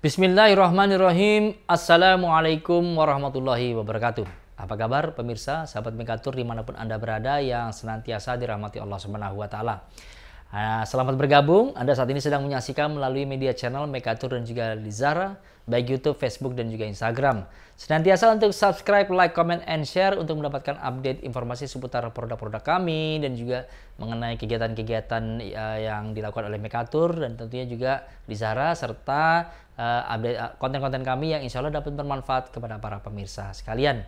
Bismillahirrahmanirrahim. Assalamualaikum warahmatullahi wabarakatuh. Apa kabar pemirsa, sahabat Mekatur dimanapun Anda berada yang senantiasa dirahmati Allah Subhanahu wa Ta'ala. Selamat bergabung. Anda saat ini sedang menyaksikan melalui media channel Mekatur dan juga Lizara, baik YouTube, Facebook, dan juga Instagram. Senantiasa untuk subscribe, like, comment, and share untuk mendapatkan update informasi seputar produk-produk kami dan juga mengenai kegiatan-kegiatan yang dilakukan oleh Mekatur dan tentunya juga Lizara serta update konten-konten kami yang insya Allah dapat bermanfaat kepada para pemirsa sekalian.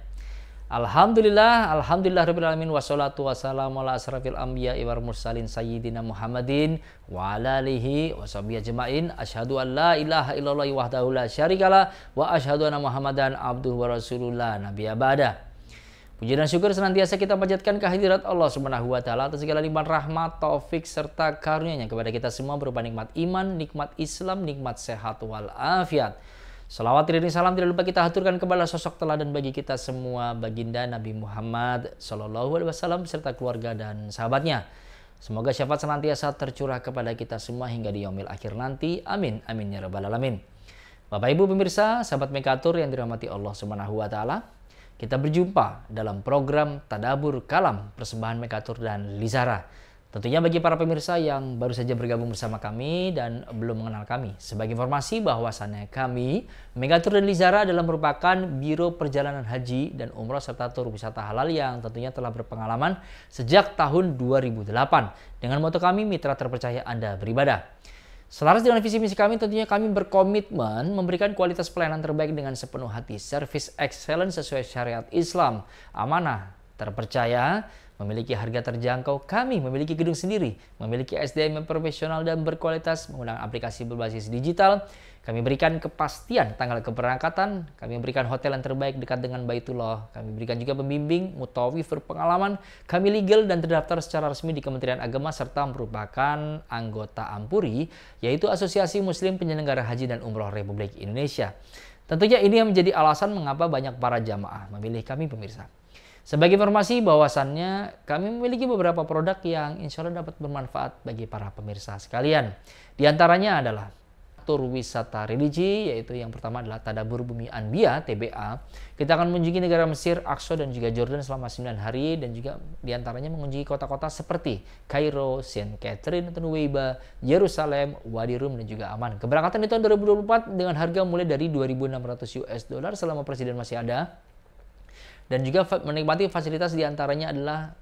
Alhamdulillah rabbil alamin wassalatu wassalamu ala asrafil anbiya wal mursalin sayyidina Muhammadin wa ala alihi washabihi ajmain. Asyhadu an la ilaha illallah wahdahu la syarikalah wa asyhadu anna Muhammadan abduhu wa rasulullah nabiyya ba'da. Puji dan syukur senantiasa kita panjatkan kehadirat Allah Subhanahu wa Ta'ala atas segala limpahan rahmat, taufik serta karunia-Nya kepada kita semua berupa nikmat iman, nikmat Islam, nikmat sehat wal afiat. Salawat dan salam tidak lupa kita haturkan kepada sosok teladan bagi kita semua, baginda Nabi Muhammad SAW serta keluarga dan sahabatnya. Semoga syafaat senantiasa tercurah kepada kita semua hingga di yaumil akhir nanti. Amin, amin ya rabbal alamin. Bapak Ibu pemirsa, sahabat Mekatur yang dirahmati Allah Subhanahu wa Ta'ala, kita berjumpa dalam program Tadabbur Kalam persembahan Mekatur dan Lizara. Tentunya bagi para pemirsa yang baru saja bergabung bersama kami dan belum mengenal kami, sebagai informasi bahwasannya kami, Mekatur dan Lizara adalah merupakan Biro Perjalanan Haji dan Umroh serta tur wisata halal yang tentunya telah berpengalaman sejak tahun 2008. Dengan moto kami, mitra terpercaya Anda beribadah. Selaras dengan visi misi kami, tentunya kami berkomitmen memberikan kualitas pelayanan terbaik dengan sepenuh hati, service excellence sesuai syariat Islam, amanah, terpercaya, memiliki harga terjangkau. Kami memiliki gedung sendiri, memiliki SDM yang profesional dan berkualitas, menggunakan aplikasi berbasis digital. Kami berikan kepastian tanggal keberangkatan, kami berikan hotel yang terbaik dekat dengan Baitullah. Kami berikan juga pembimbing, mutawif berpengalaman, kami legal dan terdaftar secara resmi di Kementerian Agama serta merupakan anggota AMPURI, yaitu Asosiasi Muslim Penyelenggara Haji dan Umroh Republik Indonesia. Tentunya ini yang menjadi alasan mengapa banyak para jamaah memilih kami pemirsa. Sebagai informasi bahwasannya kami memiliki beberapa produk yang insya Allah dapat bermanfaat bagi para pemirsa sekalian. Di antaranya adalah tur wisata religi, yaitu yang pertama adalah Tadabbur Bumi Anbiya (TBA). Kita akan mengunjungi negara Mesir, Aqsa dan juga Jordan selama 9 hari dan juga diantaranya mengunjungi kota-kota seperti Kairo, Saint Catherine, Nuweiba, Yerusalem, Wadi Rum dan juga Aman. Keberangkatan di tahun 2024 dengan harga mulai dari $2.600 selama presiden masih ada. Dan juga menikmati fasilitas diantaranya adalah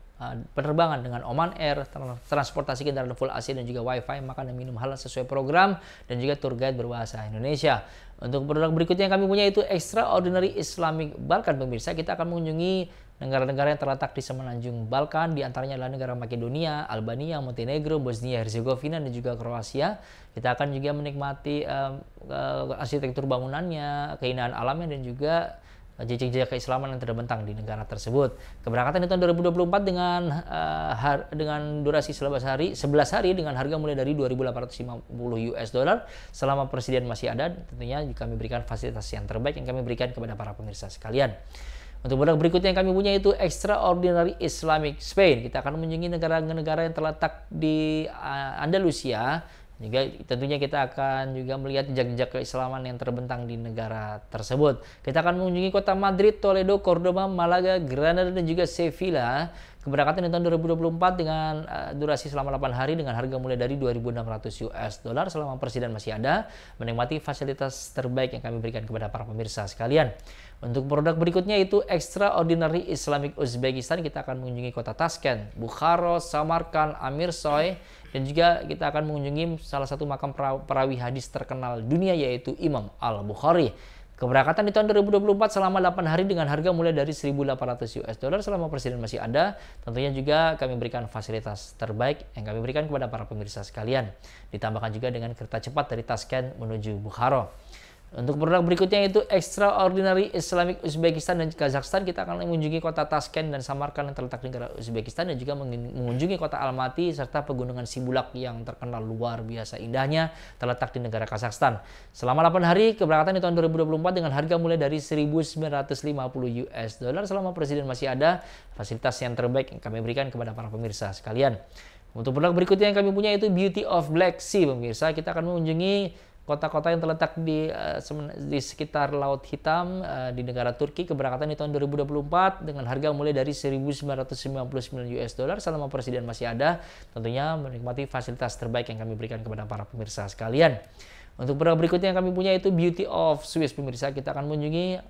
penerbangan dengan Oman Air, transportasi kendaraan full AC dan juga wifi, makan dan minum halal sesuai program, dan juga tour guide berbahasa Indonesia. Untuk produk berikutnya yang kami punya itu Extraordinary Islamic Balkan pemirsa. Kita akan mengunjungi negara-negara yang terletak di semenanjung Balkan, diantaranya adalah negara Makedonia, Albania, Montenegro, Bosnia Herzegovina dan juga Kroasia. Kita akan juga menikmati arsitektur bangunannya, keindahan alamnya dan juga jejak-jejak keislaman yang terbentang di negara tersebut. Keberangkatan di tahun 2024 dengan durasi 11 hari dengan harga mulai dari $2.850 selama presiden masih ada. Tentunya kami berikan fasilitas yang terbaik yang kami berikan kepada para pemirsa sekalian. Untuk produk berikutnya yang kami punya itu Extraordinary Islamic Spain. Kita akan mengunjungi negara-negara yang terletak di Andalusia. Juga tentunya kita akan juga melihat jejak-jejak keislaman yang terbentang di negara tersebut. Kita akan mengunjungi kota Madrid, Toledo, Cordoba, Malaga, Granada dan juga Sevilla. Keberangkatan di tahun 2024 dengan durasi selama 8 hari dengan harga mulai dari $2.600 selama presiden masih ada. Menikmati fasilitas terbaik yang kami berikan kepada para pemirsa sekalian. Untuk produk berikutnya itu Extraordinary Islamic Uzbekistan. Kita akan mengunjungi kota Tashkent, Bukhara, Samarkand, Amirsoy, dan juga kita akan mengunjungi salah satu makam perawi hadis terkenal dunia yaitu Imam Al-Bukhari. Keberangkatan di tahun 2024 selama 8 hari dengan harga mulai dari $1.800 selama presiden masih ada. Tentunya juga kami berikan fasilitas terbaik yang kami berikan kepada para pemirsa sekalian. Ditambahkan juga dengan kereta cepat dari Tashkent menuju Bukhara. Untuk produk berikutnya itu Extraordinary Islamic Uzbekistan dan Kazakhstan. Kita akan mengunjungi kota Tashkent dan Samarkand yang terletak di negara Uzbekistan dan juga mengunjungi kota Almaty serta pegunungan Sibulak yang terkenal luar biasa indahnya terletak di negara Kazakhstan. Selama 8 hari keberangkatan di tahun 2024 dengan harga mulai dari $1.950 selama presiden masih ada. Fasilitas yang terbaik yang kami berikan kepada para pemirsa sekalian. Untuk produk berikutnya yang kami punya itu Beauty of Black Sea pemirsa. Kita akan mengunjungi kota-kota yang terletak di sekitar Laut Hitam di negara Turki, keberangkatan di tahun 2024 dengan harga mulai dari 1.999 US dollar selama presiden masih ada, tentunya menikmati fasilitas terbaik yang kami berikan kepada para pemirsa sekalian. Untuk program berikutnya yang kami punya itu Beauty of Swiss. Pemirsa, kita akan mengunjungi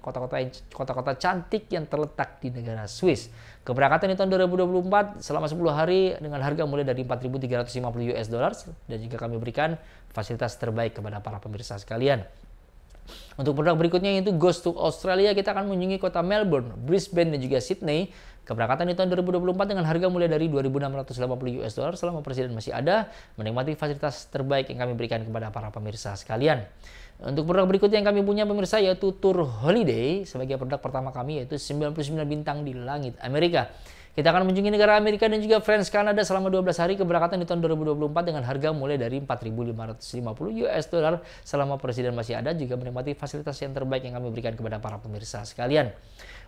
kota-kota cantik yang terletak di negara Swiss. Keberangkatan di tahun 2024 selama 10 hari dengan harga mulai dari 4.350 US dollar dan juga kami berikan fasilitas terbaik kepada para pemirsa sekalian. Untuk produk berikutnya yaitu Ghost to Australia, kita akan mengunjungi kota Melbourne, Brisbane dan juga Sydney. Keberangkatan di tahun 2024 dengan harga mulai dari 2.680 US dollar selama presiden masih ada, menikmati fasilitas terbaik yang kami berikan kepada para pemirsa sekalian. Untuk produk berikutnya yang kami punya pemirsa yaitu Tour Holiday, sebagai produk pertama kami yaitu 99 bintang di langit Amerika. Kita akan mengunjungi negara Amerika dan juga France, Kanada selama 12 hari, keberangkatan di tahun 2024 dengan harga mulai dari 4.550 US dollar selama presiden masih ada, juga menikmati fasilitas yang terbaik yang kami berikan kepada para pemirsa sekalian.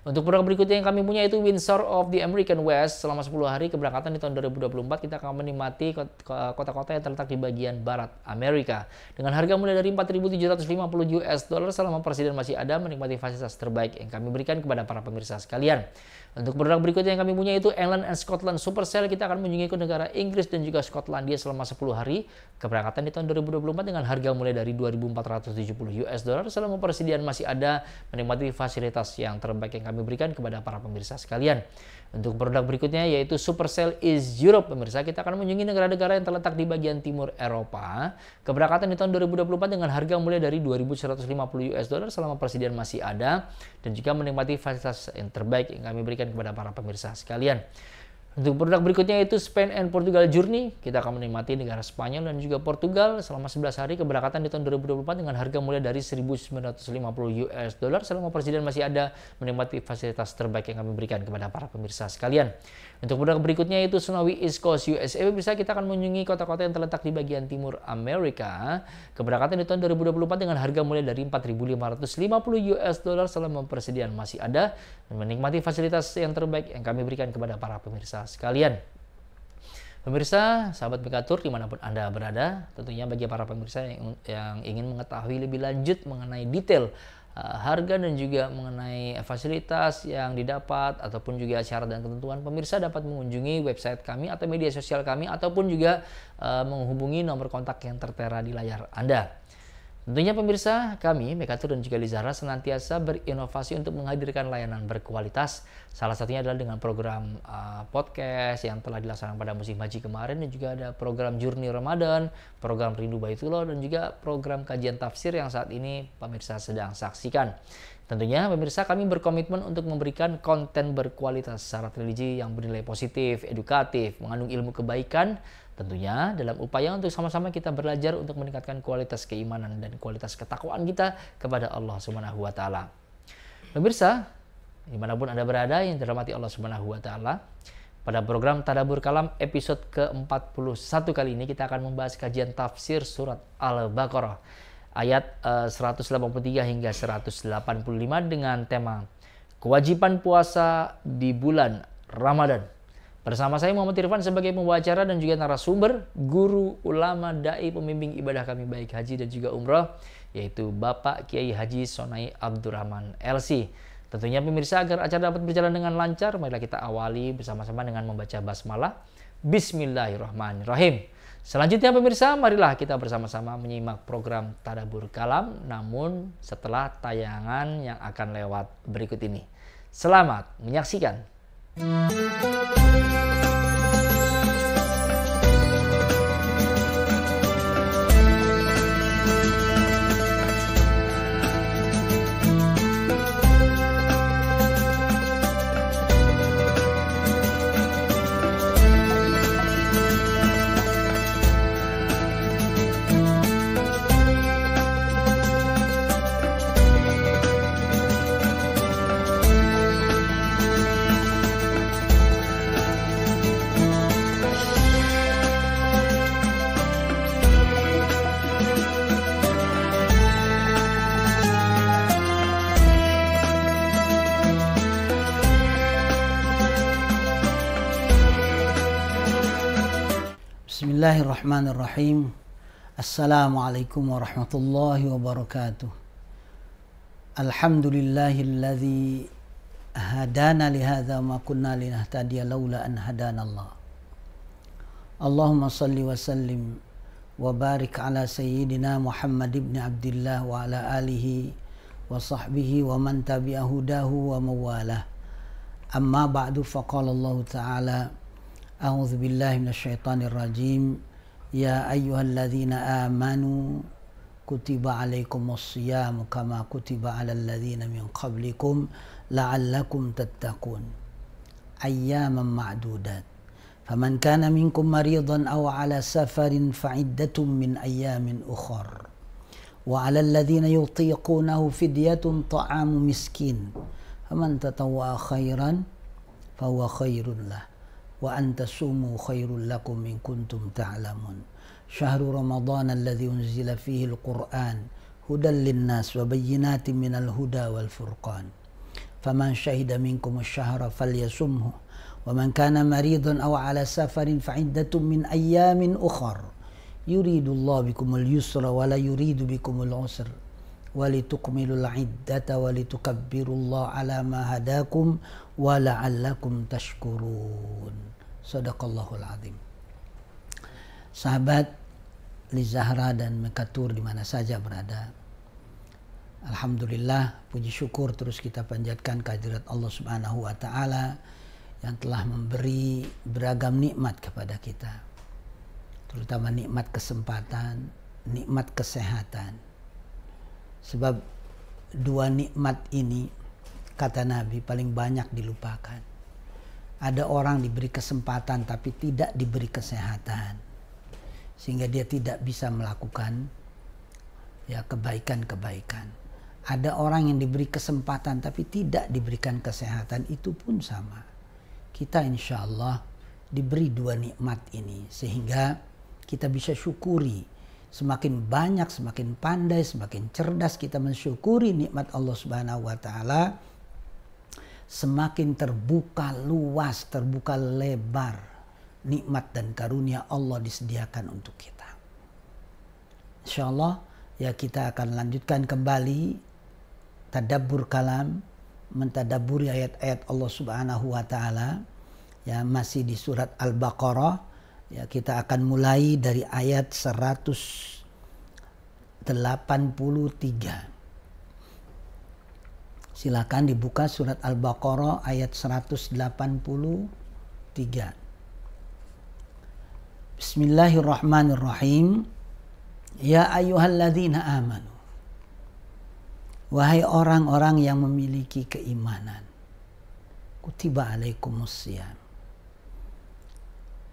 Untuk produk berikutnya yang kami punya itu Windsor of the American West, selama 10 hari, keberangkatan di tahun 2024 kita akan menikmati kota-kota yang terletak di bagian barat Amerika dengan harga mulai dari 4.750 US dollar selama presiden masih ada, menikmati fasilitas terbaik yang kami berikan kepada para pemirsa sekalian. Untuk produk berikutnya yang kami punya itu England and Scotland Super Sale, kita akan mengunjungi ke negara Inggris dan juga Skotlandia selama 10 hari, keberangkatan di tahun 2024 dengan harga mulai dari 2.470 US dollar selama persediaan masih ada, menikmati fasilitas yang terbaik yang kami berikan kepada para pemirsa sekalian. Untuk produk berikutnya yaitu Super Sale is Europe, pemirsa, kita akan mengunjungi negara-negara yang terletak di bagian timur Eropa, keberangkatan di tahun 2024 dengan harga mulai dari 2.150 US dollar selama persediaan masih ada, dan juga menikmati fasilitas yang terbaik yang kami berikan kepada para pemirsa sekalian. Untuk produk berikutnya yaitu Spain and Portugal Journey, kita akan menikmati negara Spanyol dan juga Portugal selama 11 hari, keberangkatan di tahun 2024 dengan harga mulai dari 1.950 US dollar selama persediaan masih ada, menikmati fasilitas terbaik yang kami berikan kepada para pemirsa sekalian. Untuk produk berikutnya yaitu Snowy East Coast USA, bisa kita akan mengunjungi kota-kota yang terletak di bagian timur Amerika, keberangkatan di tahun 2024 dengan harga mulai dari 4.550 US dollar selama persediaan masih ada, dan menikmati fasilitas yang terbaik yang kami berikan kepada para pemirsa sekalian. Pemirsa, sahabat Mekatur dimanapun Anda berada, tentunya bagi para pemirsa yang ingin mengetahui lebih lanjut mengenai detail harga dan juga mengenai fasilitas yang didapat ataupun juga syarat dan ketentuan, pemirsa dapat mengunjungi website kami atau media sosial kami ataupun juga menghubungi nomor kontak yang tertera di layar Anda. Tentunya pemirsa, kami Mekatur dan juga Lizara senantiasa berinovasi untuk menghadirkan layanan berkualitas. Salah satunya adalah dengan program podcast yang telah dilaksanakan pada musim haji kemarin, dan juga ada program Journey Ramadan, program Rindu Baitullah, dan juga program kajian tafsir yang saat ini pemirsa sedang saksikan. Tentunya pemirsa, kami berkomitmen untuk memberikan konten berkualitas syarat religi yang bernilai positif, edukatif, mengandung ilmu kebaikan, tentunya dalam upaya untuk sama-sama kita belajar untuk meningkatkan kualitas keimanan dan kualitas ketakwaan kita kepada Allah Subhanahu wa taala. Pemirsa, dimanapun Anda berada yang dirahmati Allah Subhanahu wa taala, pada program Tadabbur Kalam episode ke-41 kali ini kita akan membahas kajian tafsir surat Al-Baqarah ayat 183 hingga 185 dengan tema kewajiban puasa di bulan Ramadan. Bersama saya Muhammad Irfan sebagai pembawa acara dan juga narasumber, guru, ulama, dai, pembimbing ibadah kami baik haji dan juga umroh, yaitu Bapak Kiai Haji Sonai Abdurrahman LC. Tentunya pemirsa, agar acara dapat berjalan dengan lancar, marilah kita awali bersama-sama dengan membaca basmalah. Bismillahirrahmanirrahim. Selanjutnya pemirsa, marilah kita bersama-sama menyimak program Tadabbur Kalam, namun setelah tayangan yang akan lewat berikut ini. Selamat menyaksikan. Bismillahirrahmanirrahim. Assalamualaikum warahmatullahi wabarakatuh. Alhamdulillahilladzi hadana lihadza ma kunna linahtadiya laula an hadanallah. Allahumma salli wa sallim wa barik ala sayyidina Muhammad ibn Abdillah wa ala alihi wa sahbihi wa man tabi'a hudahu wa mawalah. Amma ba'du, faqala Allah ta'ala a'udzu billahi minasyaitonir rajim. Ya ayyuhalladzina amanu kutiba alaikumus siyam kama kutiba alal ladzina min qablikum la'allakum tattaqun ayyaman ma'dudat faman kana minkum maridan aw ala safarin fa'iddatun min ayyamin ukhar wa 'alal ladzina yutiqunahu fidyatun ta'amu miskin faman tatawwa khairan fahuwa khairul lah wa antasumu khairul lakum in kuntum ta'lamun. Syahrul Ramadan alladzi unzila fihi al-Qur'an hudan linnas wa bayyinatin minal huda wal furqan. Faman syahida minkum asy-syahra falyasumhu wa man kana maridan aw ala safarin fa'iddatun min ayyamin ukhar. Yuridullahu bikumul yusra wa la yuridu bikumul usra wa litukmilul iddata wa litukabbirullaha ala ma hadakum wa la'allakum tashkurun. Shadaqallahul azim. Sahabat Li Zahra dan Mekatur di mana saja berada, alhamdulillah, puji syukur terus kita panjatkan kehadirat Allah Subhanahu wa taala yang telah memberi beragam nikmat kepada kita, terutama nikmat kesempatan, nikmat kesehatan. Sebab dua nikmat ini, kata Nabi, paling banyak dilupakan. Ada orang diberi kesempatan tapi tidak diberi kesehatan, sehingga dia tidak bisa melakukan kebaikan-kebaikan. Ada orang yang diberi kesempatan tapi tidak diberikan kesehatan, itu pun sama. Kita insya Allah diberi dua nikmat ini sehingga kita bisa syukuri. Semakin banyak, semakin pandai, semakin cerdas kita mensyukuri nikmat Allah Subhanahu wa taala, semakin terbuka luas, terbuka lebar nikmat dan karunia Allah disediakan untuk kita. Insya Allah kita akan lanjutkan kembali tadabbur kalam, mentadabburi ayat-ayat Allah Subhanahu wa taala, masih di surat Al-Baqarah. Kita akan mulai dari ayat 183. Silakan dibuka surat Al-Baqarah ayat 183. Bismillahirrahmanirrahim. Ya ayyuhalladzina amanu. Wahai orang-orang yang memiliki keimanan. Kutiba alaikumusiyam.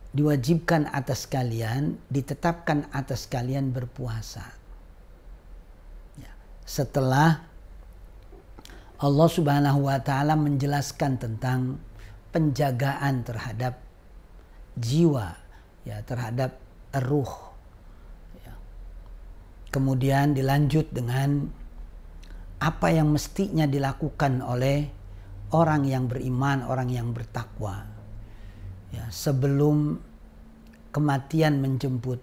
Diwajibkan atas kalian, ditetapkan atas kalian berpuasa. Setelah Allah Subhanahu wa taala menjelaskan tentang penjagaan terhadap jiwa, terhadap ruh. Kemudian dilanjut dengan apa yang mestinya dilakukan oleh orang yang beriman, orang yang bertakwa. Sebelum kematian menjemput.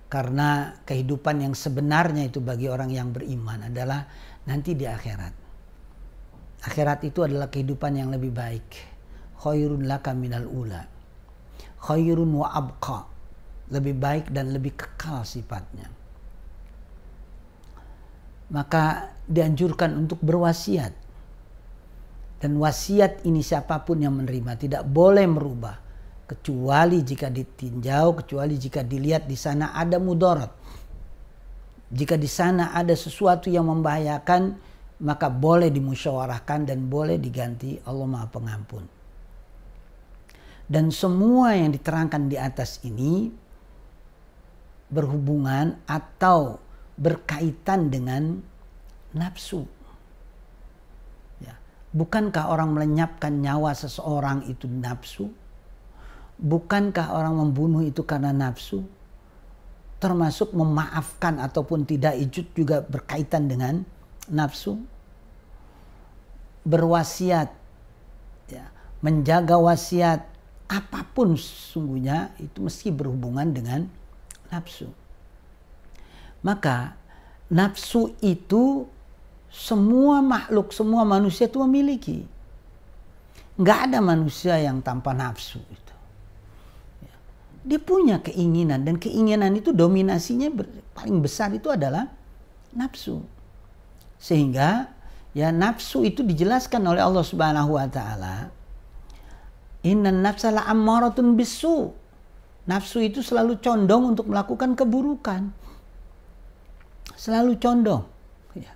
Karena kehidupan yang sebenarnya itu bagi orang yang beriman adalah nanti di akhirat. Akhirat itu adalah kehidupan yang lebih baik. Khairun laka minal ula. Khairun wa abqa. Lebih baik dan lebih kekal sifatnya. Maka dianjurkan untuk berwasiat. Dan wasiat ini siapapun yang menerima tidak boleh merubah. Kecuali jika ditinjau, kecuali jika dilihat di sana ada mudarat. Jika di sana ada sesuatu yang membahayakan, maka boleh dimusyawarahkan dan boleh diganti. Allah Maha Pengampun. Dan semua yang diterangkan di atas ini berhubungan atau berkaitan dengan nafsu. Bukankah orang melenyapkan nyawa seseorang itu nafsu? Bukankah orang membunuh itu karena nafsu? Termasuk memaafkan ataupun tidak ijud juga berkaitan dengan nafsu. Berwasiat, menjaga wasiat, apapun sesungguhnya itu mesti berhubungan dengan nafsu. Maka nafsu itu semua makhluk, semua manusia itu memiliki. Nggak ada manusia yang tanpa nafsu itu. Dia punya keinginan, dan keinginan itu dominasinya paling besar itu adalah nafsu. Sehingga ya nafsu itu dijelaskan oleh Allah Subhanahu wa taala, innan nafsa la'ammaratun bisu. Nafsu itu selalu condong untuk melakukan keburukan. Selalu condong. Ya.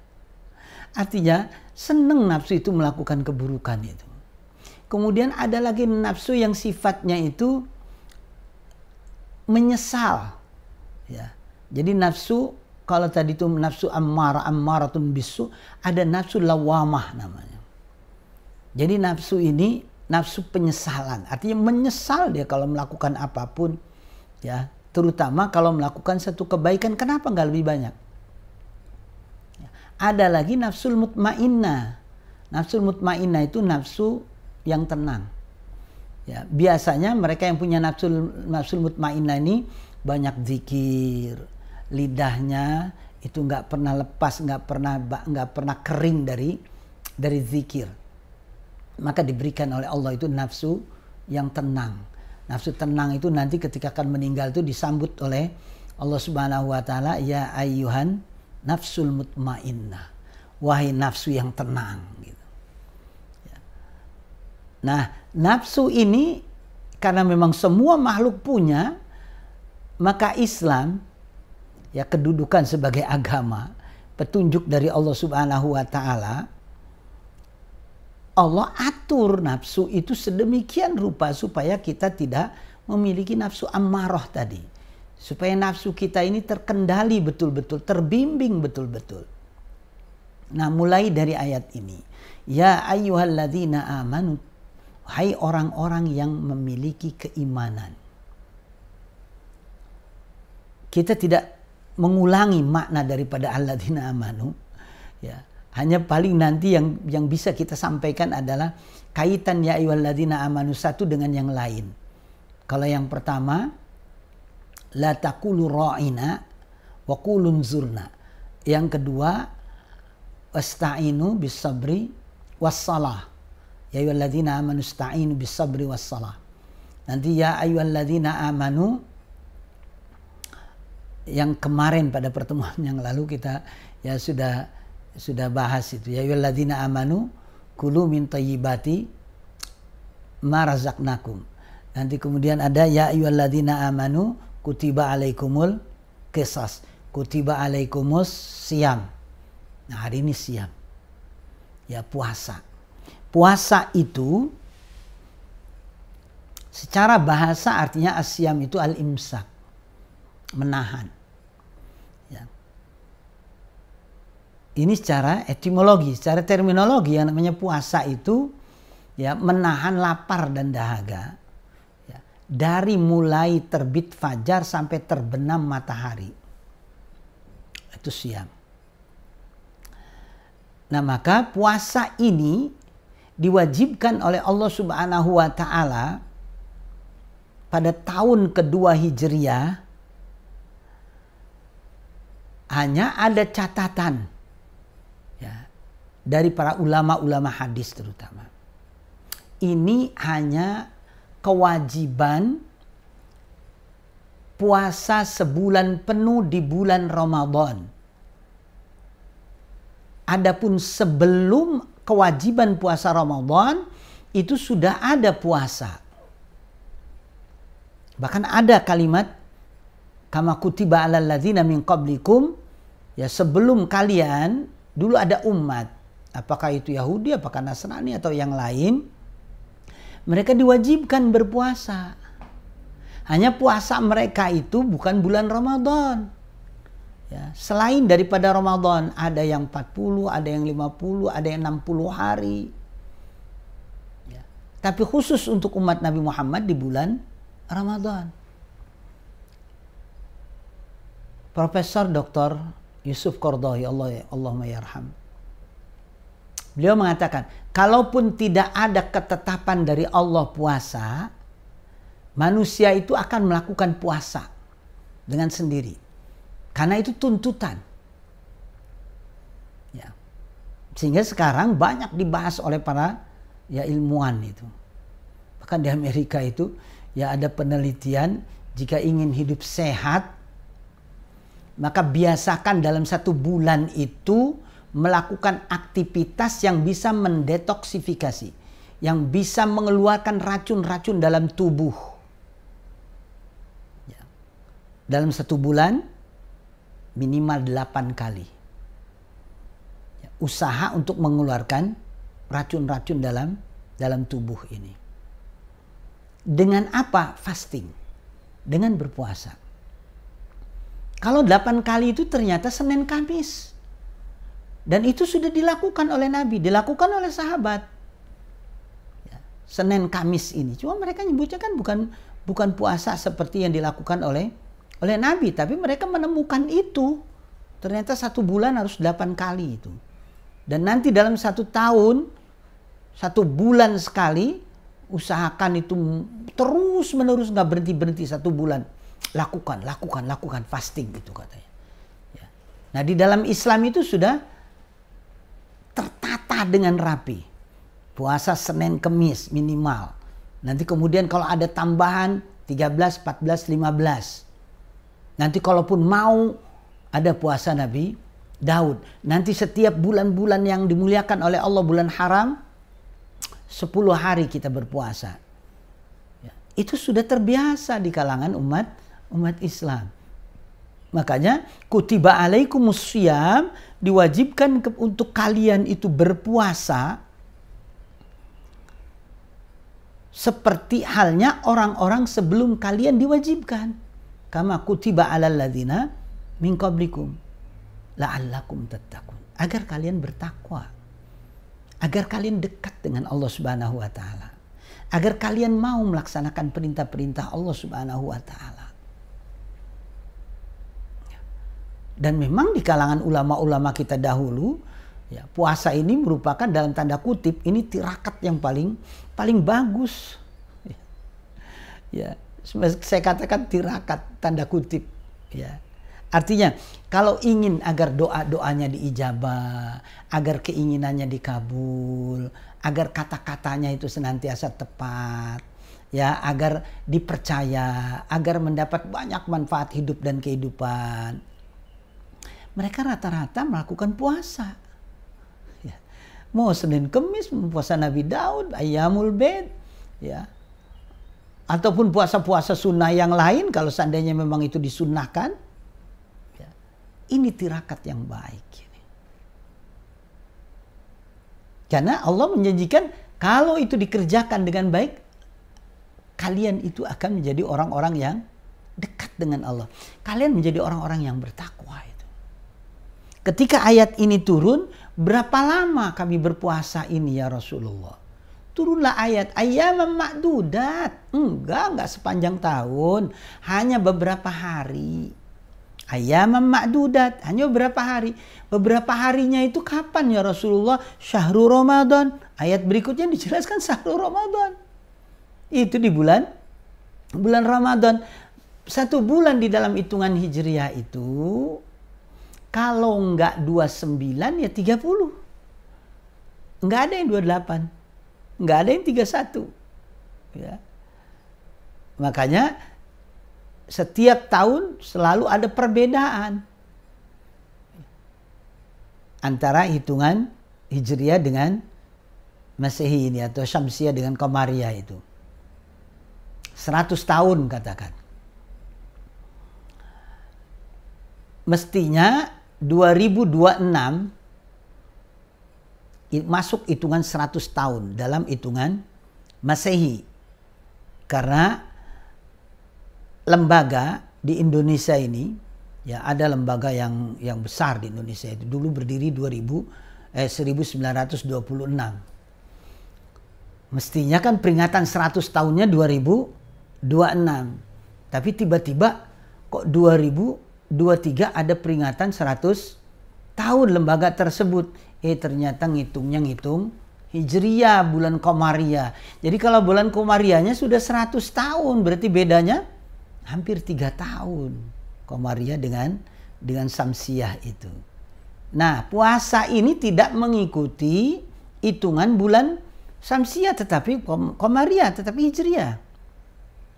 Artinya senang nafsu itu melakukan keburukan itu. Kemudian ada lagi nafsu yang sifatnya itu menyesal. Ya. Jadi nafsu, kalau tadi itu nafsu ammaratun bisu, ada nafsu lawamah namanya. Jadi nafsu ini nafsu penyesalan, artinya menyesal dia kalau melakukan apapun, ya, terutama kalau melakukan satu kebaikan, kenapa nggak lebih banyak? Ya. Ada lagi nafsul mutmainnah. Nafsul mutmainnah itu nafsu yang tenang. Ya, biasanya mereka yang punya nafsul mutmainnah ini banyak zikir, lidahnya itu nggak pernah lepas, nggak pernah kering dari zikir. Maka diberikan oleh Allah itu nafsu yang tenang. Nafsu tenang itu nanti ketika akan meninggal itu disambut oleh Allah Subhanahu wa taala, ya ayyuhan nafsul mutmainnah, wahai nafsu yang tenang gitu. Ya. Nah, nafsu ini karena memang semua makhluk punya, maka Islam ya kedudukan sebagai agama, petunjuk dari Allah Subhanahu wa taala, Allah atur nafsu itu sedemikian rupa supaya kita tidak memiliki nafsu ammarah tadi. Supaya nafsu kita ini terkendali betul-betul, terbimbing betul-betul. Nah, mulai dari ayat ini. Ya ayyuhalladzina amanu, hai orang-orang yang memiliki keimanan. Kita tidak mengulangi makna daripada alladzina amanu. Ya. Hanya paling nanti yang bisa kita sampaikan adalah kaitan ya ayyuhalladzina amanu satu dengan yang lain. Kalau yang pertama, la taqulu ra'ina wa qulun zurna. Yang kedua, wasta'inu bis sabri wassalah. Ya ayyuhalladzina amanu ista'inu bis sabri wassalah. Nanti ya ayyuhalladzina amanu yang kemarin pada pertemuan yang lalu kita ya sudah bahas itu. Ya ayyuhalladzina amanu kulu min thayyibati ma razaqnakum. Nanti kemudian ada ya ayyuhalladzina amanu kutiba alaikumul qisas, kutiba alaikumus siyam. Nah, hari ini siyam. Ya, puasa. Puasa itu secara bahasa artinya asyam itu al-imsak, menahan. Ya. Ini secara etimologi, secara terminologi yang namanya puasa itu ya menahan lapar dan dahaga. Ya, dari mulai terbit fajar sampai terbenam matahari. Itu siam. Nah, maka puasa ini diwajibkan oleh Allah Subhanahu wa taala pada tahun kedua Hijriah. Hanya ada catatan ya, dari para ulama-ulama hadis terutama. Ini hanya kewajiban puasa sebulan penuh di bulan Ramadan. Adapun sebelum kewajiban puasa Ramadan itu sudah ada puasa. Bahkan ada kalimat kama kutiba alal ladzina min qablikum, ya sebelum kalian dulu ada umat, apakah itu Yahudi, apakah Nasrani atau yang lain, mereka diwajibkan berpuasa. Hanya puasa mereka itu bukan bulan Ramadan. Ya, selain daripada Ramadan ada yang 40, ada yang 50, ada yang 60 hari. Ya. Tapi khusus untuk umat Nabi Muhammad di bulan Ramadan. Profesor Dr. Yusuf Qaradawi, Allahumma yarham. Beliau mengatakan, kalaupun tidak ada ketetapan dari Allah puasa, manusia itu akan melakukan puasa dengan sendiri. Karena itu tuntutan. Ya. Sehingga sekarang banyak dibahas oleh para ya ilmuwan itu. Bahkan di Amerika itu ya ada penelitian, jika ingin hidup sehat, maka biasakan dalam 1 bulan itu melakukan aktivitas yang bisa mendetoksifikasi, yang bisa mengeluarkan racun-racun dalam tubuh. Ya. Dalam 1 bulan minimal 8 kali. Ya. Usaha untuk mengeluarkan racun-racun dalam tubuh ini. Dengan apa? Fasting. Dengan berpuasa. Kalau 8 kali itu ternyata Senin Kamis. Dan itu sudah dilakukan oleh Nabi, dilakukan oleh sahabat. Ya, Senin Kamis ini. Cuma mereka nyebutnya kan bukan puasa seperti yang dilakukan oleh Nabi. Tapi mereka menemukan itu. Ternyata 1 bulan harus 8 kali itu. Dan nanti dalam 1 tahun, 1 bulan sekali, usahakan itu terus menerus, nggak berhenti 1 bulan. Lakukan fasting itu katanya. Ya. Nah di dalam Islam itu sudah tertata dengan rapi. Puasa Senin Kemis minimal. Nanti kemudian kalau ada tambahan 13, 14, 15. Nanti kalaupun mau ada puasa Nabi Daud. Nanti setiap bulan-bulan yang dimuliakan oleh Allah, bulan haram, 10 hari kita berpuasa. Ya. Itu sudah terbiasa di kalangan umat Islam. Makanya kutiba alaikumus syiyam, diwajibkan untuk kalian itu berpuasa seperti halnya orang-orang sebelum kalian diwajibkan. Kama kutiba alal ladzina min qablikum la'allakum tattaqun. Agar kalian bertakwa. Agar kalian dekat dengan Allah Subhanahu wa taala. Agar kalian mau melaksanakan perintah-perintah Allah Subhanahu wa taala. Dan memang di kalangan ulama-ulama kita dahulu, ya, puasa ini merupakan dalam tanda kutip ini tirakat yang paling bagus. Ya, saya katakan tirakat tanda kutip. Ya, artinya kalau ingin agar doa-doanya diijabah, agar keinginannya dikabul, agar kata-katanya itu senantiasa tepat, ya, agar dipercaya, agar mendapat banyak manfaat hidup dan kehidupan. Mereka rata-rata melakukan puasa. Ya. Mau Senin Kemis, puasa Nabi Daud, Ayyamul Bid, ya. Ataupun puasa-puasa sunnah yang lain kalau seandainya memang itu disunnahkan. Ya. Ini tirakat yang baik. Karena Allah menjanjikan kalau itu dikerjakan dengan baik, kalian itu akan menjadi orang-orang yang dekat dengan Allah. Kalian menjadi orang-orang yang bertakwa. Ketika ayat ini turun, berapa lama kami berpuasa ini ya Rasulullah? Turunlah ayat ayyaman ma'dudat. Enggak sepanjang tahun. Hanya beberapa hari. Ayyaman ma'dudat. Hanya beberapa hari. Beberapa harinya itu kapan ya Rasulullah? Syahrul Ramadan. Ayat berikutnya dijelaskan Syahrul Ramadan. Itu di bulan Ramadan. 1 bulan di dalam hitungan Hijriah itu, kalau enggak 29 ya 30. Enggak ada yang 28. Enggak ada yang 31. Ya. Makanya setiap tahun selalu ada perbedaan antara hitungan Hijriah dengan Masehi ini atau Syamsiah dengan Qamariyah itu. 100 tahun katakan. Mestinya 2026 masuk hitungan 100 tahun dalam hitungan Masehi. Karena lembaga di Indonesia ini, ya ada lembaga yang besar di Indonesia itu dulu berdiri 1926. Mestinya kan peringatan 100 tahunnya 2026. Tapi tiba-tiba kok 2023 ada peringatan 100 tahun lembaga tersebut. Ternyata ngitung Hijriah, bulan Qamariyah. Jadi kalau bulan Qamariyahnya sudah 100 tahun, berarti bedanya hampir 3 tahun. Qamariyah dengan dengan Samsiyah itu. Nah, puasa ini tidak mengikuti hitungan bulan Samsiyah tetapi Qamariyah, tetapi Hijriyah.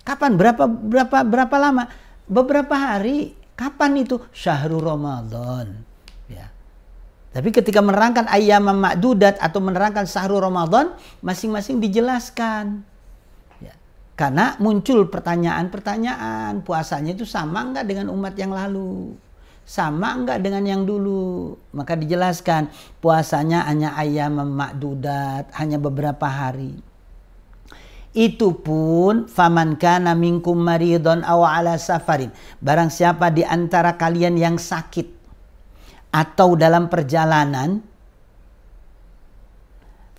Kapan? Berapa lama? Beberapa hari. Kapan itu? Syahrul Ramadan. Ya. Tapi ketika menerangkan ayyam ma'dudat atau menerangkan syahrul Ramadan, masing-masing dijelaskan. Ya. Karena muncul pertanyaan-pertanyaan, puasanya itu sama enggak dengan umat yang lalu? Sama enggak dengan yang dulu? Maka dijelaskan puasanya hanya ayyam ma'dudat, hanya beberapa hari. Itu pun faman kana minkum maridun aw ala safarin. Barang siapa di antara kalian yang sakit atau dalam perjalanan,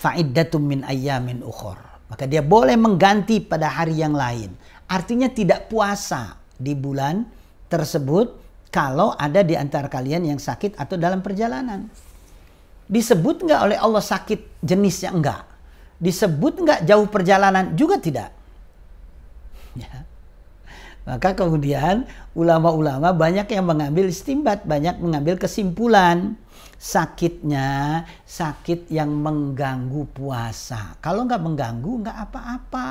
fa'iddatum min ayyamin ukhur. Maka dia boleh mengganti pada hari yang lain. Artinya tidak puasa di bulan tersebut kalau ada di antara kalian yang sakit atau dalam perjalanan. Disebut enggak oleh Allah sakit jenisnya? Enggak. Disebut enggak jauh perjalanan? Juga tidak. Ya. Maka kemudian ulama-ulama banyak yang mengambil istimbat, banyak mengambil kesimpulan. Sakitnya sakit yang mengganggu puasa. Kalau enggak mengganggu enggak apa-apa.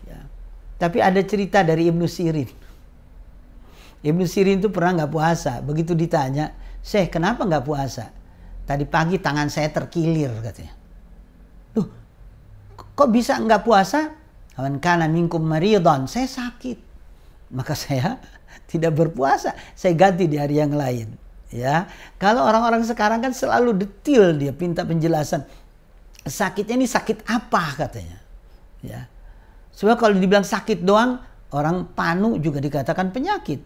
Ya. Tapi ada cerita dari Ibnu Sirin. Ibnu Sirin itu pernah enggak puasa. Begitu ditanya, "Syekh, kenapa enggak puasa?" "Tadi pagi tangan saya terkilir," katanya. "Duh, kok bisa enggak puasa?" "Man kana minkum maridun," saya sakit. Maka saya tidak berpuasa, saya ganti di hari yang lain. Ya, kalau orang-orang sekarang kan selalu detail, dia minta penjelasan. Sakitnya ini sakit apa katanya. Ya. Sebab kalau dibilang sakit doang, orang panu juga dikatakan penyakit.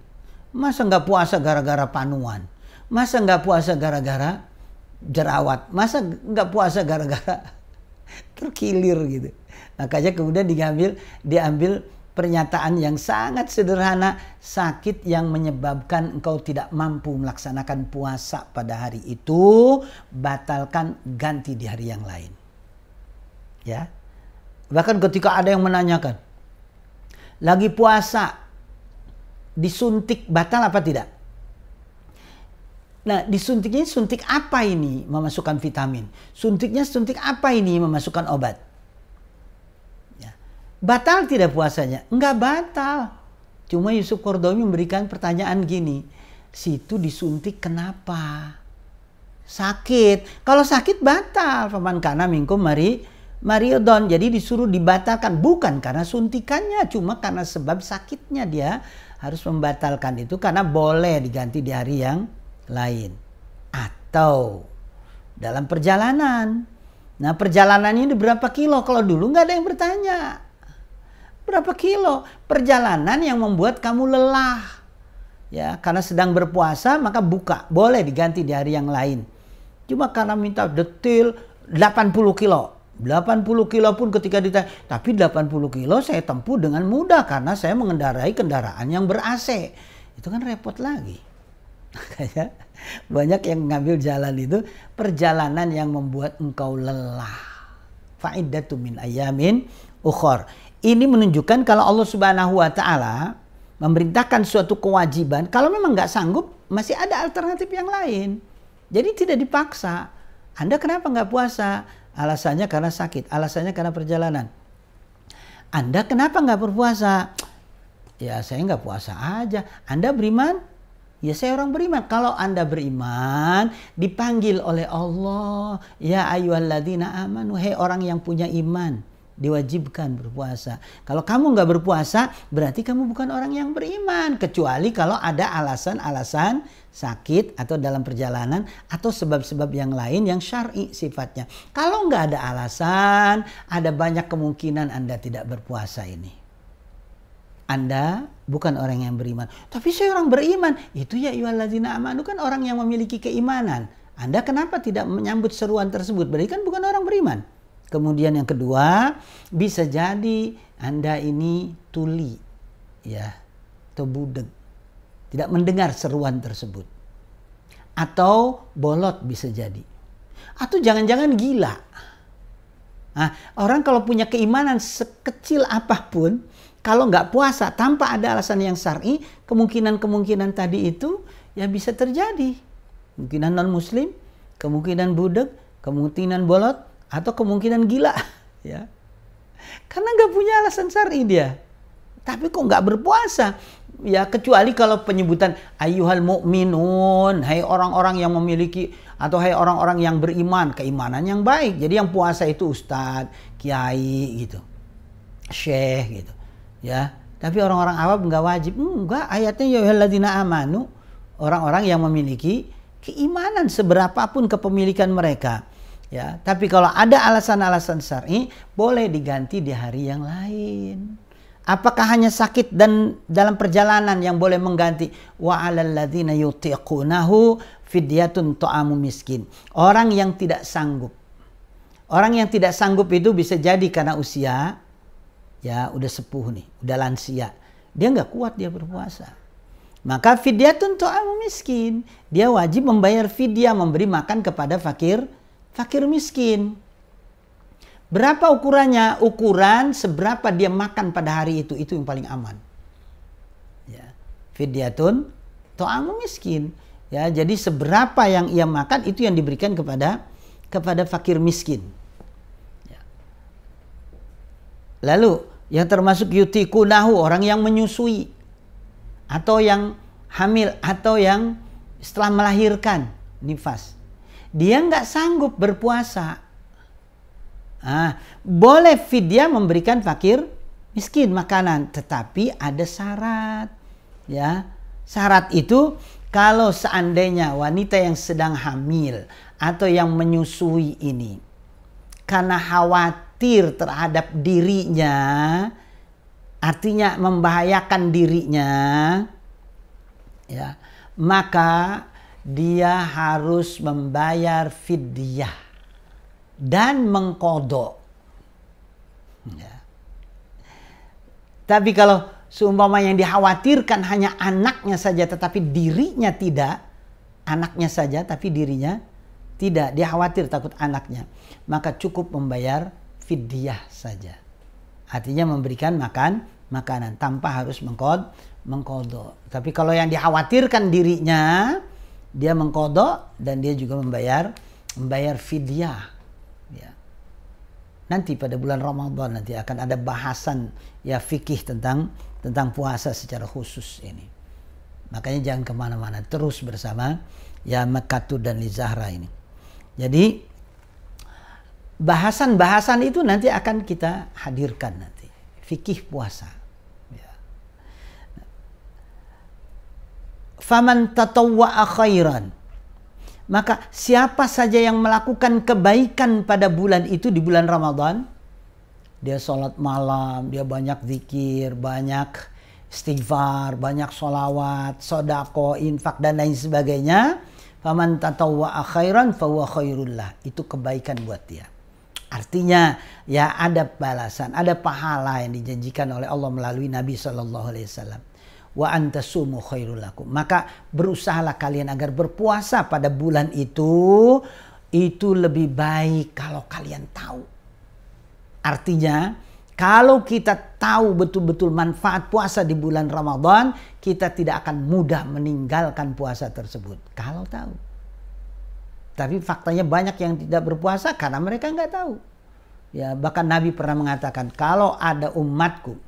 Masa enggak puasa gara-gara panuan? Masa enggak puasa gara-gara jerawat? Masa enggak puasa gara-gara terkilir gitu? Makanya kemudian diambil pernyataan yang sangat sederhana, sakit yang menyebabkan engkau tidak mampu melaksanakan puasa pada hari itu, batalkan, ganti di hari yang lain. Ya. Bahkan ketika ada yang menanyakan, lagi puasa disuntik batal apa tidak? Nah, disuntiknya suntik apa ini memasukkan vitamin? Suntiknya suntik apa ini memasukkan obat? Batal tidak puasanya? Enggak batal. Cuma Yusuf Qaradawi memberikan pertanyaan gini, situ disuntik kenapa? Sakit. Kalau sakit batal. Faman kana minkum maridun. Jadi disuruh dibatalkan. Bukan karena suntikannya, cuma karena sebab sakitnya dia harus membatalkan itu karena boleh diganti di hari yang lain. Atau dalam perjalanan. Nah, perjalanannya berapa kilo? Kalau dulu nggak ada yang bertanya. Berapa kilo? Perjalanan yang membuat kamu lelah. Ya, karena sedang berpuasa maka buka. Boleh diganti di hari yang lain. Cuma karena minta detail 80 kilo. 80 kilo pun ketika ditanya, tapi 80 kilo saya tempuh dengan mudah karena saya mengendarai kendaraan yang ber-AC. Itu kan repot lagi. Makanya banyak yang mengambil jalan itu perjalanan yang membuat engkau lelah. Fa'iddatu min ayamin ukhor. Ini menunjukkan kalau Allah Subhanahu wa taala memerintahkan suatu kewajiban, kalau memang nggak sanggup masih ada alternatif yang lain. Jadi tidak dipaksa. Anda kenapa nggak puasa? Alasannya karena sakit, alasannya karena perjalanan. Anda kenapa nggak berpuasa? Ya saya nggak puasa aja. Anda beriman? Ya saya orang beriman. Kalau Anda beriman, dipanggil oleh Allah, ya ayyuhalladzina amanu, hei orang yang punya iman, diwajibkan berpuasa. Kalau kamu nggak berpuasa, berarti kamu bukan orang yang beriman. Kecuali kalau ada alasan-alasan sakit atau dalam perjalanan atau sebab-sebab yang lain yang syar'i sifatnya. Kalau nggak ada alasan, ada banyak kemungkinan Anda tidak berpuasa ini. Anda bukan orang yang beriman. Tapi saya orang beriman. Itu ya ayyuhalladzina amanu, kan orang yang memiliki keimanan. Anda kenapa tidak menyambut seruan tersebut? Berarti kan bukan orang beriman. Kemudian yang kedua, bisa jadi Anda ini tuli, ya, atau budeg, tidak mendengar seruan tersebut. Atau bolot bisa jadi. Atau jangan-jangan gila. Nah, orang kalau punya keimanan sekecil apapun, kalau nggak puasa tanpa ada alasan yang syar'i, kemungkinan tadi itu Ya bisa terjadi. Kemungkinan non-muslim, kemungkinan budak, kemungkinan bolot, atau kemungkinan gila. Ya. Karena nggak punya alasan syar'i dia. Tapi kok nggak berpuasa? Ya kecuali kalau penyebutan ayyuhal mu'minun, hai orang-orang yang memiliki, atau hai orang-orang yang beriman, keimanan yang baik. Jadi yang puasa itu ustadz, kiai gitu, syekh gitu. Ya. Tapi orang-orang awam nggak wajib. Enggak, ayatnya ya ayyuhalladzina amanu, orang-orang yang memiliki keimanan seberapapun kepemilikan mereka. Ya, tapi kalau ada alasan-alasan syar'i boleh diganti di hari yang lain. Apakah hanya sakit dan dalam perjalanan yang boleh mengganti? Wa 'alal ladzina yutiqunahu fidyatun ta'amu miskin. Orang yang tidak sanggup. Orang yang tidak sanggup itu bisa jadi karena usia, ya udah sepuh nih, udah lansia. Dia nggak kuat dia berpuasa. Maka fidyatun ta'amu miskin. Dia wajib membayar fidyah, memberi makan kepada fakir miskin. Berapa ukurannya? Ukuran seberapa dia makan pada hari itu yang paling aman. Ya. Fidyatun ta'amu miskin. Ya, jadi seberapa yang ia makan itu yang diberikan kepada fakir miskin. Ya. Lalu yang termasuk yutikunahu, orang yang menyusui atau yang hamil atau yang setelah melahirkan nifas. Dia nggak sanggup berpuasa. Boleh fidyah memberikan fakir miskin makanan, tetapi ada syarat. Ya, syarat itu kalau seandainya wanita yang sedang hamil atau yang menyusui ini karena khawatir terhadap dirinya, artinya membahayakan dirinya, ya, maka dia harus membayar fidyah dan mengqadha. Ya. Tapi kalau seumpama yang dikhawatirkan hanya anaknya saja tetapi dirinya tidak, anaknya saja tapi dirinya tidak, dia khawatir takut anaknya, maka cukup membayar fidyah saja. Artinya memberikan makanan tanpa harus mengqadha. Tapi kalau yang dikhawatirkan dirinya, dia mengqadha dan dia juga membayar fidyah. Ya. Nanti pada bulan Ramadan nanti akan ada bahasan ya fikih tentang puasa secara khusus ini. Makanya jangan kemana-mana, terus bersama ya Makatu dan Lizahra ini. Jadi bahasan-bahasan itu nanti akan kita hadirkan nanti. Fikih puasa. Ya. Faman tatawwa'a khairan. Maka siapa saja yang melakukan kebaikan pada bulan itu, di bulan Ramadan, dia sholat malam, dia banyak zikir, banyak istighfar, banyak sholawat, sodako, infak dan lain sebagainya. Faman tatawwa'a khairan fahuwa khairullah. Itu kebaikan buat dia. Artinya ya ada balasan, ada pahala yang dijanjikan oleh Allah melalui Nabi SAW. Wa antasumu khairul lakum. Maka berusahalah kalian agar berpuasa pada bulan itu lebih baik kalau kalian tahu. Artinya kalau kita tahu betul-betul manfaat puasa di bulan Ramadan, kita tidak akan mudah meninggalkan puasa tersebut kalau tahu. Tapi faktanya banyak yang tidak berpuasa karena mereka nggak tahu. Ya, bahkan Nabi pernah mengatakan, kalau ada umatku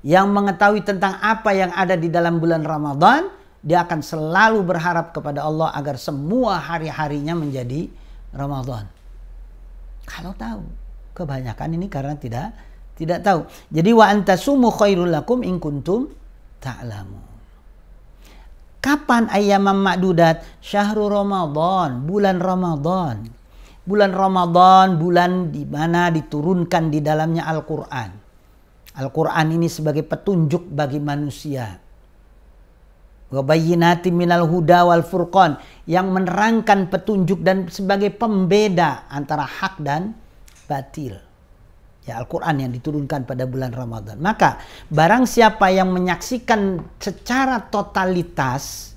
yang mengetahui tentang apa yang ada di dalam bulan Ramadan, dia akan selalu berharap kepada Allah agar semua hari-harinya menjadi Ramadan. Kalau tahu, kebanyakan ini karena tidak tahu. Jadi wa antasumu khairul lakum in kuntum ta'lamun. Kapan ayyamam ma'dudat? Syahrul Ramadan, bulan Ramadan. Bulan Ramadan, bulan di mana diturunkan di dalamnya Al-Quran. Al-Quran ini sebagai petunjuk bagi manusia. Wa bayyinatin minal huda wal furqan, yang menerangkan petunjuk dan sebagai pembeda antara hak dan batil. Ya, Al-Quran yang diturunkan pada bulan Ramadan. Maka barang siapa yang menyaksikan secara totalitas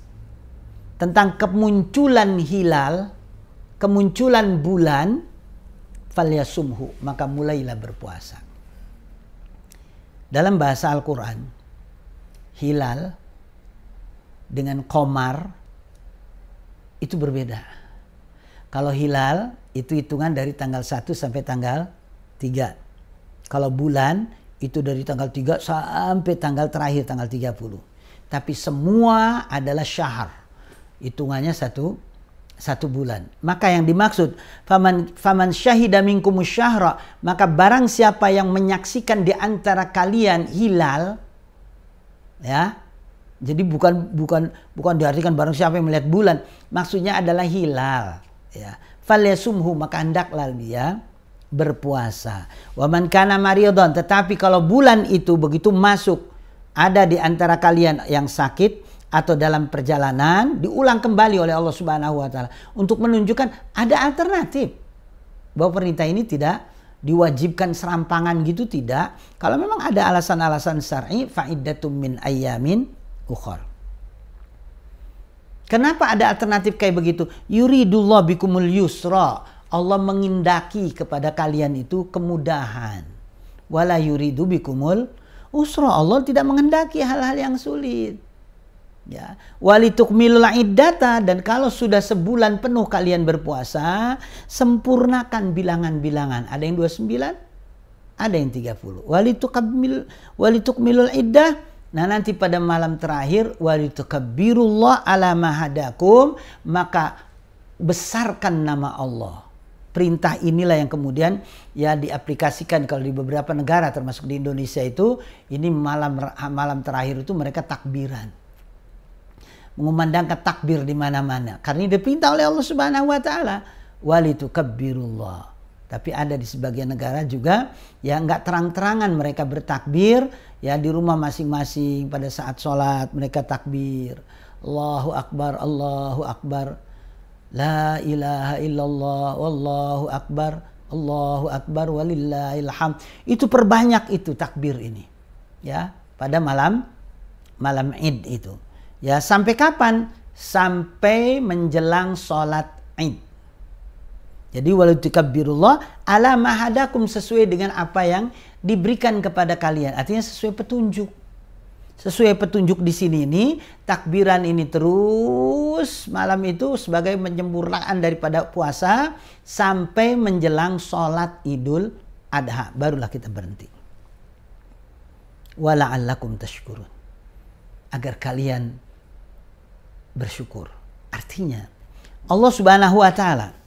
tentang kemunculan hilal, kemunculan bulan, falyasumhu, maka mulailah berpuasa. Dalam bahasa Al-Quran, hilal dengan qamar itu berbeda. Kalau hilal itu hitungan dari tanggal 1 sampai tanggal 3. Kalau bulan itu dari tanggal 3 sampai tanggal terakhir tanggal 30. Tapi semua adalah syahr. Hitungannya satu bulan. Maka yang dimaksud faman syahida minkumus syahra, maka barang siapa yang menyaksikan di antara kalian hilal, ya. Jadi bukan diartikan barang siapa yang melihat bulan, maksudnya adalah hilal, ya. Falyasumhu, maka hendaklah dia berpuasa. Wa man kana maridon, tetapi kalau bulan itu begitu masuk ada di antara kalian yang sakit atau dalam perjalanan, diulang kembali oleh Allah Subhanahu wa taala untuk menunjukkan ada alternatif. Bahwa perintah ini tidak diwajibkan serampangan gitu, tidak. Kalau memang ada alasan-alasan syar'i, fa'iddatum min ayyamin ukhar. Kenapa ada alternatif kayak begitu? Yuridullah bikumul yusra. Allah mengindaki kepada kalian itu kemudahan. Wala yuridu bikumul usra. Allah tidak menghendaki hal-hal yang sulit. Ya, walitukmilul iddata, dan kalau sudah sebulan penuh kalian berpuasa, sempurnakan bilangan-bilangan. Ada yang 29, ada yang 30. Walitukmilul iddah. Nah, nanti pada malam terakhir walitukabbirullah ala ma hadakum, maka besarkan nama Allah. Perintah inilah yang kemudian ya diaplikasikan kalau di beberapa negara termasuk di Indonesia itu, ini malam terakhir itu mereka takbiran. Mengumandangkan takbir di mana-mana. Karena ini diperintah oleh Allah Subhanahu wa taala, walitukabbirullah. Tapi ada di sebagian negara juga ya enggak terang-terangan mereka bertakbir, ya di rumah masing-masing pada saat sholat mereka takbir. Allahu Akbar, Allahu Akbar. La ilaha illallah, wallahu akbar, Allahu akbar, walillahil hamd. Itu perbanyak itu takbir ini. Ya, pada malam Id itu. Ya, sampai kapan? Sampai menjelang sholat Id. Jadi walitukabbirullah ala ma hadakum, sesuai dengan apa yang diberikan kepada kalian. Artinya sesuai petunjuk. Sesuai petunjuk di sini ini, takbiran ini terus malam itu sebagai penyempurnaan daripada puasa sampai menjelang sholat Idul Adha. Barulah kita berhenti. Wala'allakum tashkurun. Agar kalian bersyukur. Artinya Allah Subhanahu wa taala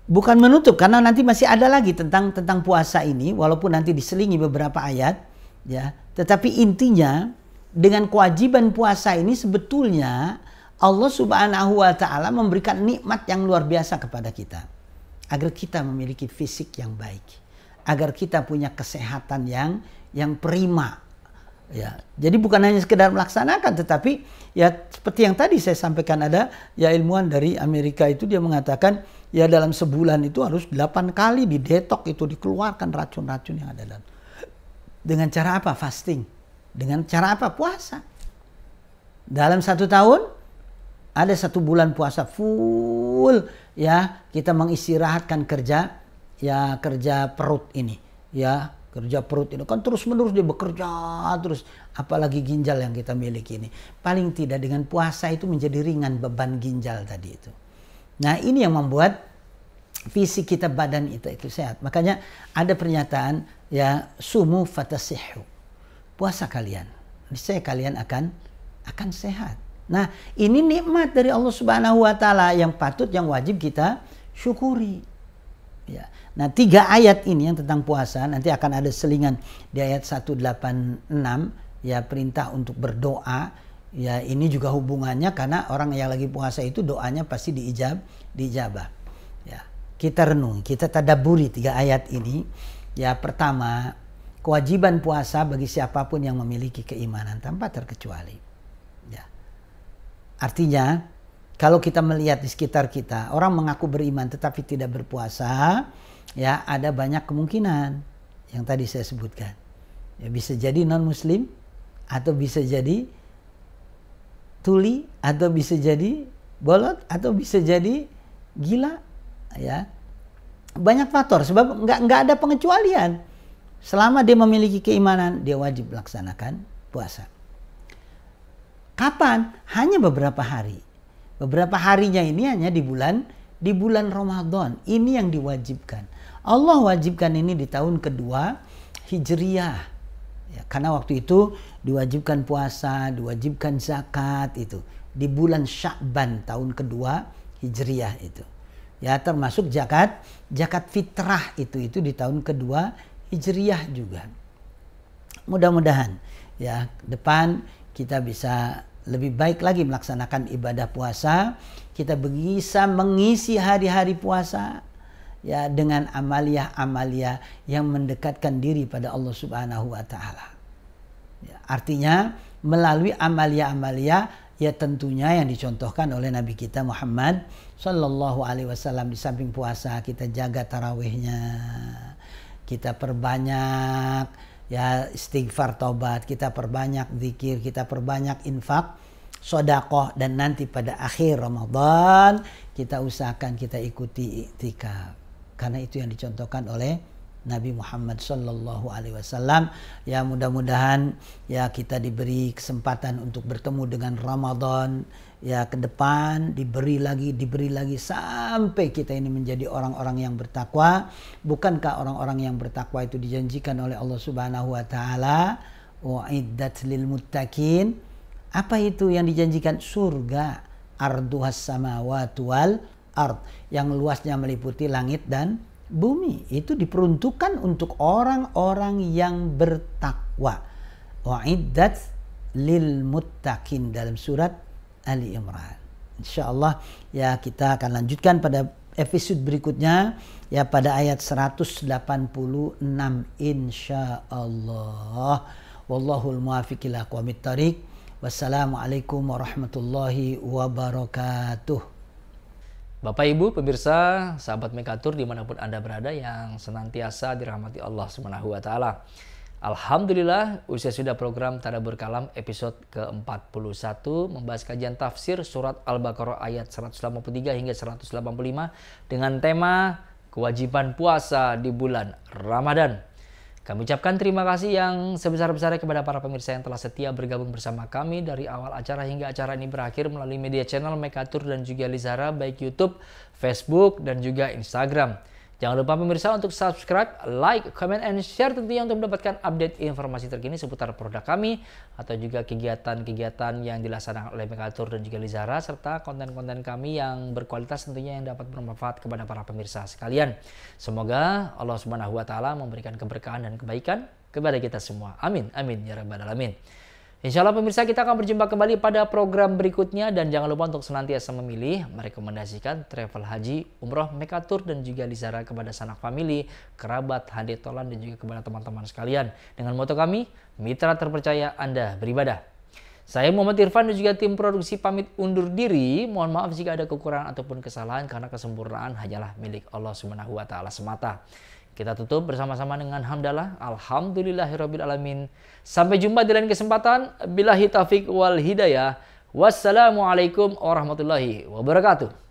bukan menutup, karena nanti masih ada lagi tentang puasa ini, walaupun nanti diselingi beberapa ayat, ya. Tetapi intinya dengan kewajiban puasa ini sebetulnya Allah Subhanahu wa taala memberikan nikmat yang luar biasa kepada kita. Agar kita memiliki fisik yang baik, agar kita punya kesehatan yang prima. Ya, jadi bukan hanya sekedar melaksanakan, tetapi ya seperti yang tadi saya sampaikan, ada ya ilmuwan dari Amerika itu dia mengatakan ya dalam sebulan itu harus 8 kali didetok, itu dikeluarkan racun-racun yang ada dalam. Dengan cara apa? Fasting. Dengan cara apa? Puasa. Dalam 1 tahun ada 1 bulan puasa full, ya kita mengistirahatkan kerja perut ini, ya. Kerja perut ini kan terus-menerus dia bekerja terus, apalagi ginjal yang kita miliki ini. Paling tidak dengan puasa itu menjadi ringan beban ginjal tadi itu. Nah, ini yang membuat fisik kita, badan itu sehat. Makanya ada pernyataan ya sumu fatasihhu. Puasa kalian, niscaya kalian akan sehat. Nah, ini nikmat dari Allah Subhanahu wa taala yang patut, yang wajib kita syukuri. Ya. Nah, 3 ayat ini yang tentang puasa, nanti akan ada selingan di ayat 186, ya perintah untuk berdoa. Ya, ini juga hubungannya karena orang yang lagi puasa itu doanya pasti diijabah. Ya, kita renung, kita tadabburi 3 ayat ini. Ya, pertama, kewajiban puasa bagi siapapun yang memiliki keimanan tanpa terkecuali. Ya. Artinya, kalau kita melihat di sekitar kita, orang mengaku beriman tetapi tidak berpuasa, ya ada banyak kemungkinan yang tadi saya sebutkan. Ya, bisa jadi non-muslim, atau bisa jadi tuli, atau bisa jadi bolot, atau bisa jadi gila. Ya, banyak faktor, sebab nggak ada pengecualian. Selama dia memiliki keimanan, dia wajib melaksanakan puasa. Kapan? Hanya beberapa hari. Beberapa harinya ini hanya di bulan Ramadan. Ini yang diwajibkan. Allah wajibkan ini di tahun kedua Hijriyah. Ya, karena waktu itu diwajibkan puasa, diwajibkan zakat itu. Di bulan Sya'ban tahun kedua Hijriyah itu. Ya, termasuk zakat fitrah itu di tahun kedua Hijriyah juga. Mudah-mudahan ya depan kita bisa lebih baik lagi melaksanakan ibadah puasa. Kita bisa mengisi hari-hari puasa ya dengan amalia-amalia yang mendekatkan diri pada Allah Subhanahu wa taala. Ya, artinya melalui amalia-amalia ya tentunya yang dicontohkan oleh Nabi kita Muhammad sallallahu alaihi wasallam. Di samping puasa kita jaga tarawihnya. Kita perbanyak ya istighfar taubat, kita perbanyak zikir, kita perbanyak infak, sedekah, dan nanti pada akhir Ramadan kita usahakan kita ikuti iktikaf. Karena itu yang dicontohkan oleh Nabi Muhammad sallallahu alaihi wasallam. Ya mudah-mudahan ya kita diberi kesempatan untuk bertemu dengan Ramadan ya ke depan, diberi lagi sampai kita ini menjadi orang-orang yang bertakwa. Bukankah orang-orang yang bertakwa itu dijanjikan oleh Allah Subhanahu wa taala wa'iddat lil muttaqin? Apa itu yang dijanjikan? Surga, arduhas samawati wal ard, yang luasnya meliputi langit dan bumi. Itu diperuntukkan untuk orang-orang yang bertakwa. Wa'iddat lil muttaqin dalam surat Ali Imran. Insyaallah ya kita akan lanjutkan pada episode berikutnya ya pada ayat 186 insyaallah. Wallahul muwaffiq ila aqwamit thariq. Wassalamualaikum warahmatullahi wabarakatuh. Bapak Ibu pemirsa, sahabat Mekatur dimanapun Anda berada yang senantiasa dirahmati Allah Subhanahu wa taala. Alhamdulillah, usia sudah program Tadabbur Kalam episode ke-41 membahas kajian tafsir surat Al-Baqarah ayat 183 hingga 185 dengan tema kewajiban puasa di bulan Ramadan. Kami ucapkan terima kasih yang sebesar-besarnya kepada para pemirsa yang telah setia bergabung bersama kami dari awal acara hingga acara ini berakhir melalui media channel Mekatur dan juga Lizara baik YouTube, Facebook, dan juga Instagram. Jangan lupa pemirsa untuk subscribe, like, comment, and share tentunya untuk mendapatkan update informasi terkini seputar produk kami atau juga kegiatan-kegiatan yang dilaksanakan oleh Mekatur dan juga Lizara serta konten-konten kami yang berkualitas tentunya yang dapat bermanfaat kepada para pemirsa sekalian. Semoga Allah Subhanahu wa taala memberikan keberkahan dan kebaikan kepada kita semua. Amin. Amin ya rabbal alamin. Insya Allah pemirsa kita akan berjumpa kembali pada program berikutnya dan jangan lupa untuk senantiasa memilih merekomendasikan travel haji, umroh, Mekatur dan juga Lizara kepada sanak famili, kerabat, hadiah tolan dan juga kepada teman-teman sekalian. Dengan moto kami, mitra terpercaya Anda beribadah. Saya Muhammad Irfan dan juga tim produksi pamit undur diri. Mohon maaf jika ada kekurangan ataupun kesalahan karena kesempurnaan hanyalah milik Allah Subhanahu wa taala semata. Kita tutup bersama-sama dengan hamdalah. Alhamdulillahirabbil alamin. Sampai jumpa di lain kesempatan. Billahi taufiq wal hidayah. Wassalamualaikum warahmatullahi wabarakatuh.